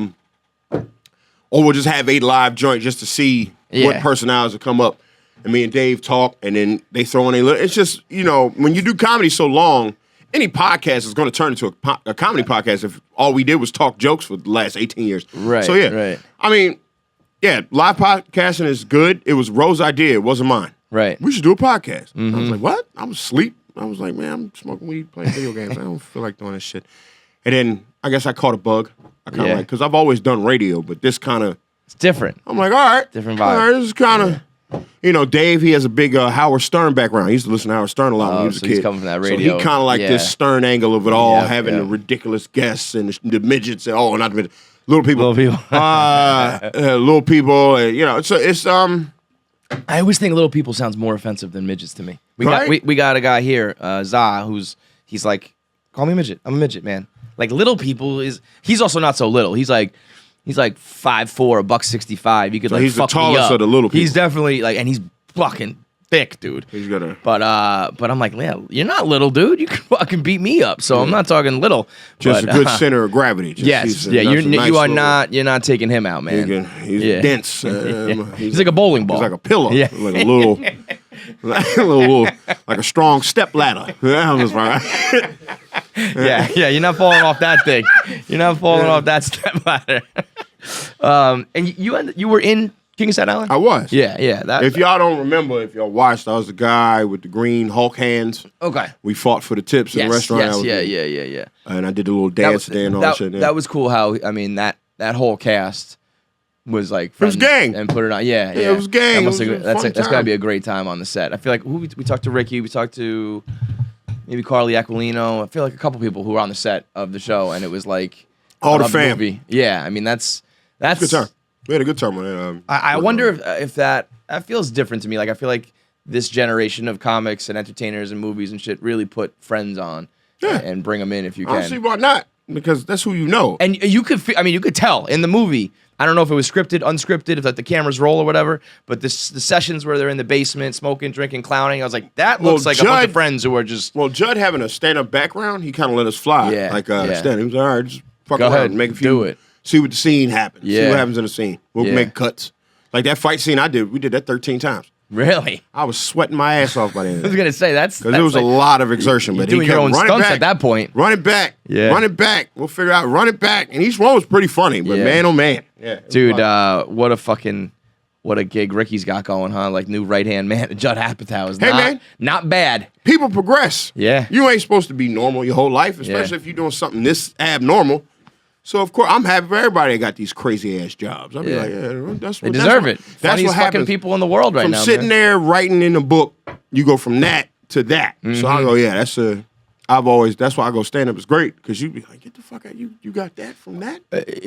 we'll just have a live joint just to see what personalities will come up. And me and Dave talk, and then they throw in a little. It's just, when you do comedy so long, any podcast is going to turn into a comedy podcast if all we did was talk jokes for the last 18 years. Right. So, yeah. Right. I mean, live podcasting is good. It was Rose's idea. It wasn't mine. Right. We should do a podcast. I was like, what? I was asleep. I was like, man, I'm smoking weed, playing video games. I don't feel like doing this shit. And then I guess I caught a bug. I kind of because I've always done radio, but this kind of. It's different. I'm like, all right. Different vibe. All right, this is kind of. You know, Dave, he has a big Howard Stern background. He used to listen to Howard Stern a lot when he was a kid. He's coming from that radio. So he kind of like this Stern angle of it all, having the ridiculous guests and the midgets and not the midgets, little people. Little people. Little people. You know, it's I always think little people sounds more offensive than midgets to me. We Right? got a guy here, Zah, he's like, call me a midget. I'm a midget, man. Like little people he's also not so little. He's like 5'4", $165. You could he's the fuck me tallest up. of the little people. He's definitely and he's fucking thick, dude. He's gonna. But I'm like, yeah, you're not little, dude. You can fucking beat me up. So I'm not talking little. Just but, a good center of gravity. Yes, you're not taking him out, man. He's dense. He's like a bowling ball. He's like a pillow. Yeah. Like a little, like a strong step ladder. Yeah, that's right. yeah. You're not falling off that thing. You're not falling off that step ladder. And you were in King of Staten Island? I was. Yeah. If y'all don't remember, if y'all watched, I was the guy with the green Hulk hands. Okay. We fought for the tips in the restaurant. Yeah. And I did the little dance there and all that shit. That was cool. How that whole cast was like It was gang. and put it on. Yeah, it was gang. That's gotta be a great time on the set. I feel like we talked to Ricky. We talked to maybe Carly Aquilino. I feel like a couple people who were on the set of the show, and it was like all the movie. family. Yeah, I mean that's good time. We had a good time on it. I wonder if that feels different to me. Like I feel like this generation of comics and entertainers and movies and shit really put friends on and bring them in if you can. Honestly, why not? Because that's who you know. And you could tell in the movie. I don't know if it was scripted, unscripted, if like the cameras roll or whatever. But the sessions where they're in the basement, smoking, drinking, clowning, I was like, that looks like a bunch of friends who are just. Well, Judd having a stand-up background, he kind of let us fly. Yeah, stand. He was all right, just fuck Go around, ahead, make a few, do it. See what the scene happens. See Yeah. what happens in the scene. We'll make cuts. Like that fight scene we did that 13 times. Really? I was sweating my ass off by the end. I was gonna say that's because it was like, a lot of exertion. You're But doing he your kept own running stunts back, at that point. Run it back. Yeah. Run it back. We'll figure out. Run it back. And each one was pretty funny. But man, oh man. Yeah. Dude, what a gig Ricky's got going, huh? Like new right hand man, Judd Apatow is not bad. People progress. Yeah. You ain't supposed to be normal your whole life, especially if you're doing something this abnormal. So of course I'm happy for everybody that got these crazy ass jobs. I'll be like, that's what they deserve it. That's Funniest what happens. fucking people in the world right from now. Sitting there writing in the book, you go from that to that. So I go, that's why I go stand up is great because you be like, get the fuck out, you got that from that.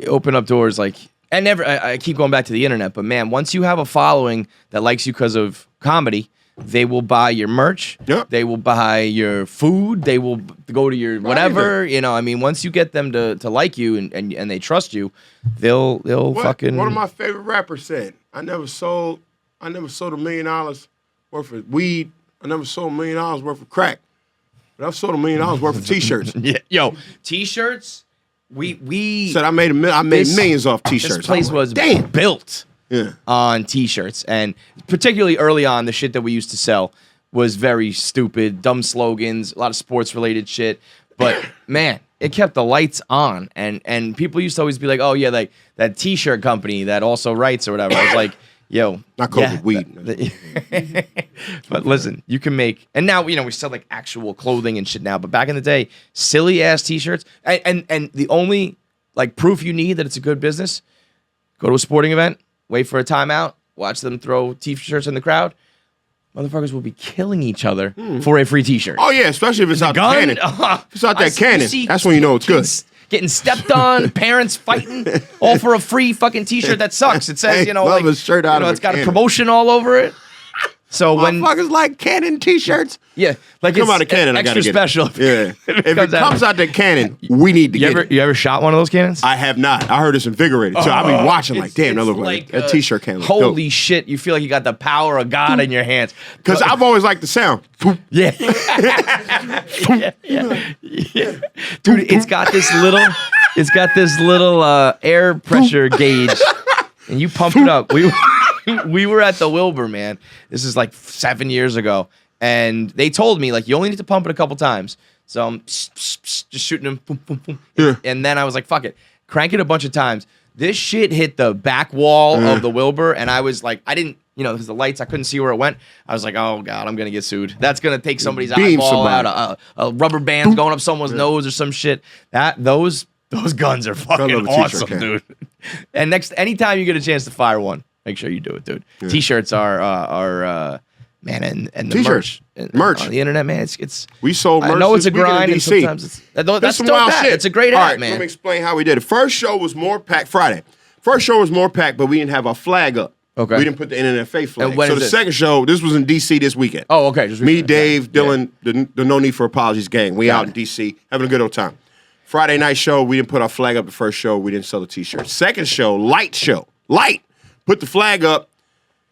Open up doors like. I keep going back to the internet, but man, once you have a following that likes you because of comedy, they will buy your merch. Yep. They will buy your food. They will go to your whatever. You know, I mean, once you get them to like you and they trust you, they'll fucking. One of my favorite rappers said, I never sold $1 million worth of weed. I never sold $1 million worth of crack. But I've sold $1 million worth of t-shirts. Yeah. Yo, t-shirts. We said I made millions off t-shirts. This place was built on t-shirts, and particularly early on, the shit that we used to sell was very stupid, dumb slogans, a lot of sports related shit. But man, it kept the lights on, and people used to always be like, "Oh yeah, like that t-shirt company that also writes or whatever." I was like, "Yo, not COVID weed." But listen, you can make, and now we sell like actual clothing and shit now. But back in the day, silly ass t-shirts, and the only like proof you need that it's a good business, go to a sporting event, wait for a timeout, watch them throw t-shirts in the crowd. Motherfuckers will be killing each other for a free t-shirt. Oh yeah, especially if it's out gun. Cannon. If it's out that Cannon, that's when you know it's good. Getting stepped on, parents fighting, all for a free fucking t-shirt that sucks. It says, shirt out it's got a promotion all over it. So when motherfuckers like Cannon t-shirts, like come out of Cannon, extra I gotta special. If it comes out the Cannon, we need to get it. You ever shot one of those cannons? I have not. I heard it's invigorated. So I'll be watching like, damn, that look like a t-shirt cannon. Holy shit! You feel like you got the power of God in your hands. Because I've always liked the sound. Yeah. Dude, it's got this little air pressure gauge, and you pump it up. We were at the Wilbur, man. This is like 7 years ago. And they told me, like, you only need to pump it a couple times. So I'm just shooting them. Boom, boom, boom. Yeah. And then I was like, fuck it. Crank it a bunch of times. This shit hit the back wall of the Wilbur. And I was like, I didn't, because the lights, I couldn't see where it went. I was like, oh, God, I'm going to get sued. That's going to take somebody's eyeball out. A rubber band's going up someone's nose or some shit. Those guns are fucking awesome, dude. And anytime you get a chance to fire one, Make sure you do it, dude. Yeah. T-shirts are man, and the T-shirts. Merch on the internet, man. It's we sold merch. I know it's a grind, and sometimes that's some still wild bad. shit. It's a great All hat, right, man. Let me explain how we did it. First show was more packed. Friday. First show was more packed, but we didn't have our flag up. Okay. We didn't put the NNFA flag. And when so is the this? second show, this was in D.C. this weekend. Oh, okay. Just Me, Dave, Dylan, the No Need for Apologies gang. We out in D.C. having a good old time. Friday night show, we didn't put our flag up the first show. We didn't sell the T-shirts. Second show, light. Put the flag up.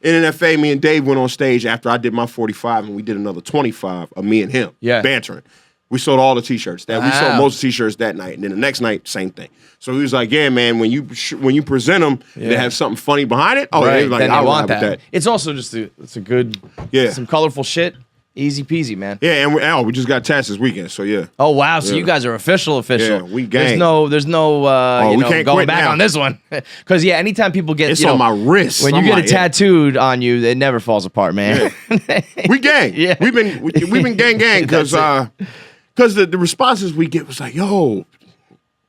NNFA, me and Dave went on stage after I did my 45, and we did another 25 of me and him bantering. We sold all the T-shirts. We sold most of the T-shirts that night, and then the next night, same thing. So he was like, "Yeah, man, when you present them, they have something funny behind it. Oh, right. Like, then I you want that. It's also just it's a good, some colorful shit. Easy peasy, man. Yeah, and we just got tasked this weekend, so yeah. Oh wow, so you guys are official. Yeah, we gang. There's no we can't going quit back now. on this one. Because anytime people get it's on my wrist. When you get it tattooed on you, it never falls apart, man. Yeah. We gang. Yeah. We've been gang because the responses we get was like, yo,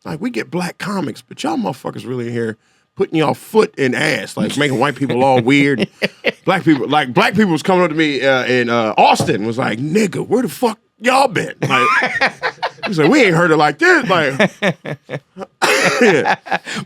like we get black comics, but y'all motherfuckers really in here putting y'all foot in ass, like making white people all weird. Black people was coming up to me in Austin, was like, nigga, where the fuck y'all been? Like, he was like, we ain't heard it like this. Like,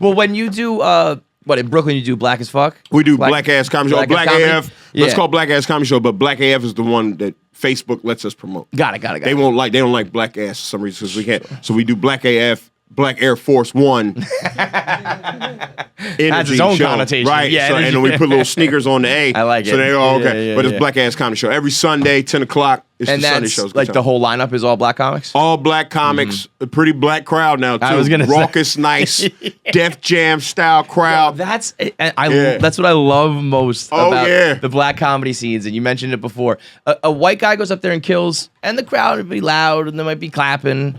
Well, when you do in Brooklyn you do Black as Fuck? We do Black Ass Comedy Show. Black AF. Let's call Black Ass Comedy Show, but Black AF is the one that Facebook lets us promote. Got it. They don't like Black Ass for some reason because we can't. So we do Black AF. Black Air Force One has its own connotation, right? Yeah, so, and then we put little sneakers on the A. I like it. So they all okay. Yeah, but it's Black Ass Comedy Show every Sunday, 10 o'clock. It's and the Sunday that's shows. like the whole lineup is all black comics. All black comics, a pretty black crowd now too. I was gonna raucous, say. nice, Def Jam style crowd. That's what I love most about the black comedy scenes. And you mentioned it before. A white guy goes up there and kills, and the crowd would be loud, and they might be clapping.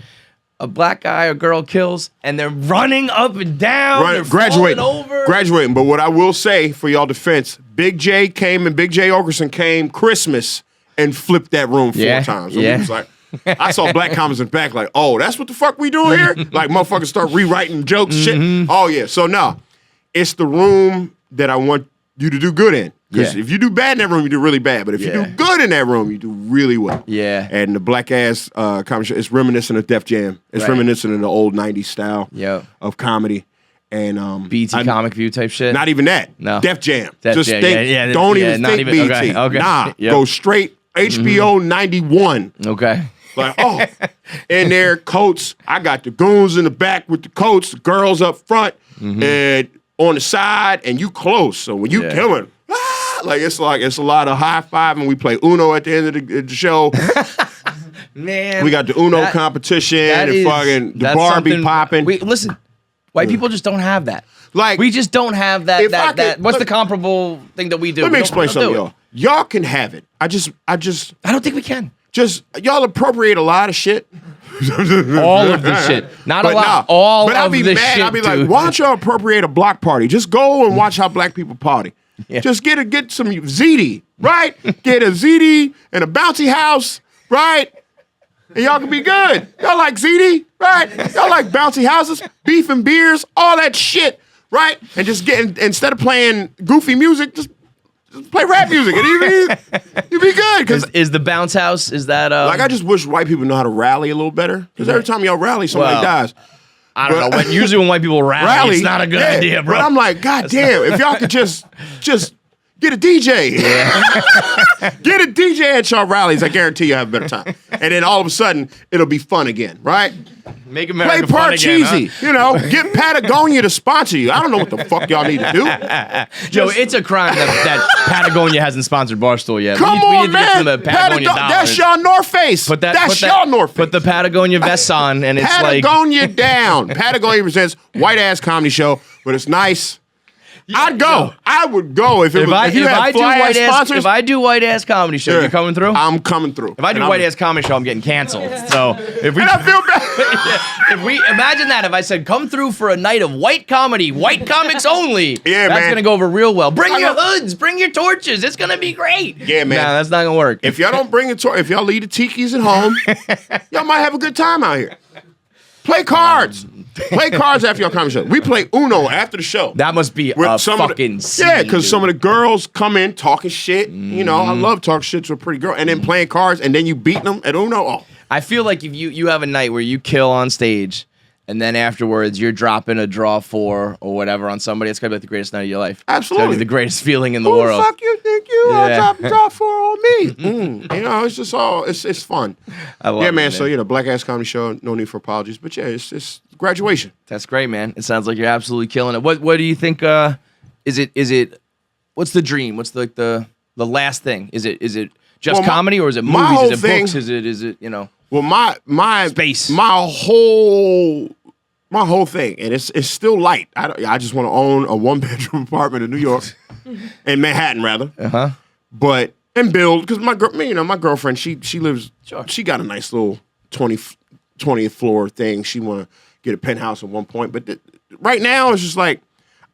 A black guy or girl kills, and they're running up and down. They're graduating over. Graduating. But what I will say for y'all defense, Big J Ogerson came Christmas and flipped that room 4 times. So he was like, I saw black comics in the back like, oh, that's what the fuck we doing here? Like motherfuckers start rewriting jokes, shit. Oh yeah. So no, it's the room that I want you to do good in. Because if you do bad in that room, you do really bad. But if you do good in that room, you do really well. Yeah. And the Black Ass comedy show, it's reminiscent of Def Jam. It's reminiscent of the old 90s style of comedy. And BT Comic View type shit? Not even that. No. Def Jam. Don't even think BT. Okay. Nah, go straight HBO 91. Okay. Like, oh, in their coats. I got the goons in the back with the coats, the girls up front, and on the side, and you close. So when you killing, it's a lot of high five, and we play Uno at the end of the show. Man, we got the Uno competition and fucking the Barbie popping. Listen, white people just don't have that. Like we just don't have that. What's the comparable thing that we do? Let me explain something, y'all. Y'all can have it. I don't think we can. Just y'all appropriate a lot of shit. All of the shit. Not a lot. All of the shit. I'll be like, why don't y'all appropriate a block party? Just go and watch how black people party. Yeah. Just get some ZD, right? Get a ZD and a bouncy house, right? And y'all can be good. Y'all like ZD, right? Y'all like bouncy houses, beef and beers, all that shit, right? And just instead of playing goofy music, just play rap music and you'd be good. Is the bounce house, is that... Like, I just wish white people know how to rally a little better. Because every time y'all rally, somebody dies. I don't know. Usually when white people rally, it's not a good idea, bro. But I'm like, God damn, if y'all could just get a DJ. Yeah. Get a DJ at y'all rallies. I guarantee you have a better time. And then all of a sudden, it'll be fun again, right? Make America play fun again, Parcheesi, get Patagonia to sponsor you. I don't know what the fuck y'all need to do. Yo, it's a crime that Patagonia hasn't sponsored Barstool yet. Come we on, need to man. get some of the Patagonia dollars. That's y'all North Face. That's y'all North Face. Put the Patagonia vests on, and it's Patagonia down. Patagonia presents White Ass Comedy Show, but it's nice. I'd go. I would go if you had fly-ass sponsors. If I do White Ass Comedy Show, you're coming through? I'm coming through. If I do White Ass Comedy Show, I'm getting canceled. So if we, and I feel bad. If we imagine that, if I said come through for a night of white comedy, white comics only, that's gonna go over real well. Bring your hoods, bring your torches. It's gonna be great. Yeah, man. Nah, that's not gonna work. If y'all don't bring if y'all leave the tikis at home, y'all might have a good time out here. Play cards. Play cards after your comedy show. We play Uno after the show. That must be a fucking scene, yeah, because dude. some of the girls come in talking shit. You know, I love talking shit to a pretty girl. And then playing cards, and then you beating them at Uno. Oh. I feel like if you have a night where you kill on stage, and then afterwards you're dropping a draw 4 or whatever on somebody, it's gonna be like the greatest night of your life. Absolutely. It's gonna be the greatest feeling in the Who world. the fuck you think you are? Yeah. Drop 4 on me. You know, it's just all, it's fun. I love yeah, it, man. So, Black Ass Comedy Show, no need for apologies. But yeah, it's graduation. That's great, man. It sounds like you're absolutely killing it. What do you think? Is it? What's the dream? What's the last thing? Is it just comedy, or is it movies? Is it books? Is it you know? Well, my space. My whole thing, and it's still light. I just want to own a 1-bedroom apartment in New York, in Manhattan rather. But and build, because my girlfriend, she lives. Sure. She got a nice little 20th floor thing. She want to get a penthouse at one point, but right now it's just like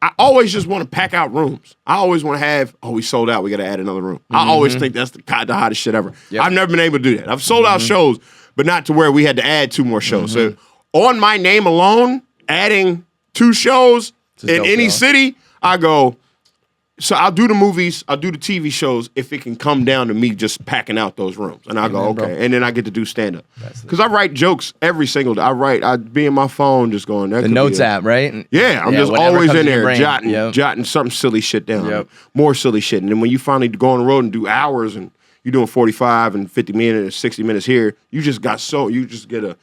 I always just want to pack out rooms. I always want to have. Oh, we sold out. We got to add another room. I always think that's the hottest shit ever. Yep. I've never been able to do that. I've sold out shows, but not to where we had to add 2 more shows. So on my name alone, adding 2 shows in any city, I go. So I'll do the movies, I'll do the TV shows if it can come down to me just packing out those rooms. And I go, okay. Bro. And then I get to do stand-up. Because I write jokes every single day. I'd be in my phone just going. The notes app, right? Yeah, I'm just always in there jotting some silly shit down. More silly shit. And then when you finally go on the road and do hours and you're doing 45 and 50 minutes, 60 minutes here, you just get a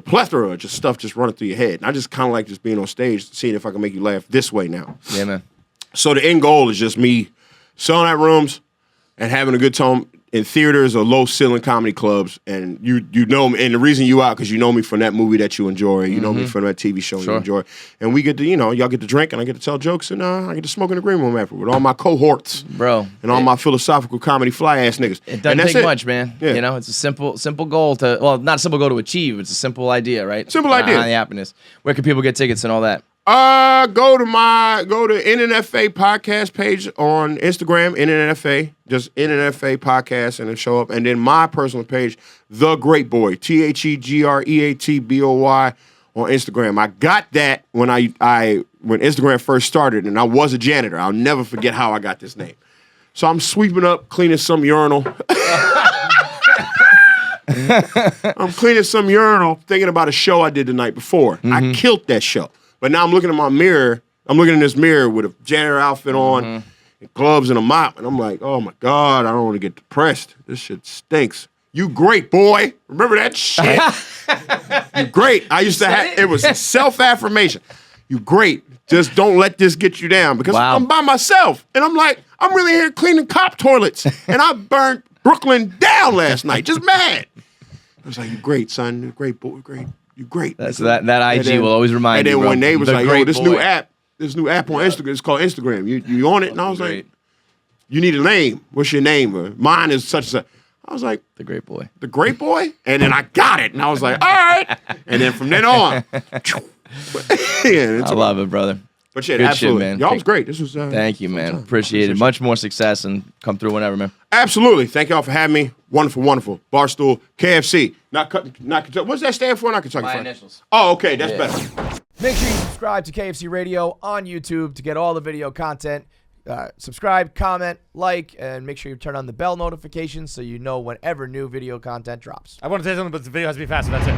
plethora of just stuff just running through your head. And I just kind of like just being on stage, seeing if I can make you laugh this way now. Yeah, man. So the end goal is just me selling out rooms and having a good time in theaters or low ceiling comedy clubs. And you know me, and the reason you out because you know me from that movie that you enjoy, you know me from that TV show you enjoy, and we get to y'all get to drink and I get to tell jokes and I get to smoke in the green room after with all my cohorts, bro, and all my philosophical comedy fly ass niggas. It doesn't take much, man. Yeah. You know, it's a simple goal not a simple goal to achieve. It's a simple idea, right? Simple idea. The happiness. Where can people get tickets and all that? Go to NNFA podcast page on Instagram, NNFA, just NNFA podcast, and it'll show up. And then my personal page, The Great Boy, TheGreatBoy on Instagram. I got that when when Instagram first started, and I was a janitor. I'll never forget how I got this name. So I'm sweeping up, cleaning some urinal. I'm cleaning some urinal, thinking about a show I did the night before. I killed that show. But now I'm looking at my mirror. I'm looking in this mirror with a janitor outfit on, and gloves and a mop. And I'm like, oh, my God, I don't want to get depressed. This shit stinks. You great, boy. Remember that shit? You great. I used to have, it was a self-affirmation. You great. Just don't let this get you down. Because I'm by myself. And I'm like, I'm really here cleaning cop toilets. And I burned Brooklyn down last night. Just mad. I was like, you great, son. You great, boy. Great. You great. That IG will always remind you. And then when they was like, yo, this new boy. app on Instagram, it's called Instagram. You on it? And I was like, you need a name. What's your name? Or mine is such as a. I was like, The Great Boy. The Great Boy? And then I got it. And I was like, all right. And then from then on. I love it, brother. But yeah, good absolutely. Shit, man. Y'all was great. This was thank you, man. Appreciate it. Much more success and come through whenever, man. Absolutely. Thank y'all for having me. Wonderful, wonderful. Barstool, KFC. Not Kentucky. What's that stand for? Not Kentucky My Fried. initials. Oh, okay. That's better. Make sure you subscribe to KFC Radio on YouTube to get all the video content. Subscribe, comment, like, and make sure you turn on the bell notifications so you know whenever new video content drops. I want to say something, but the video has to be faster. That's it.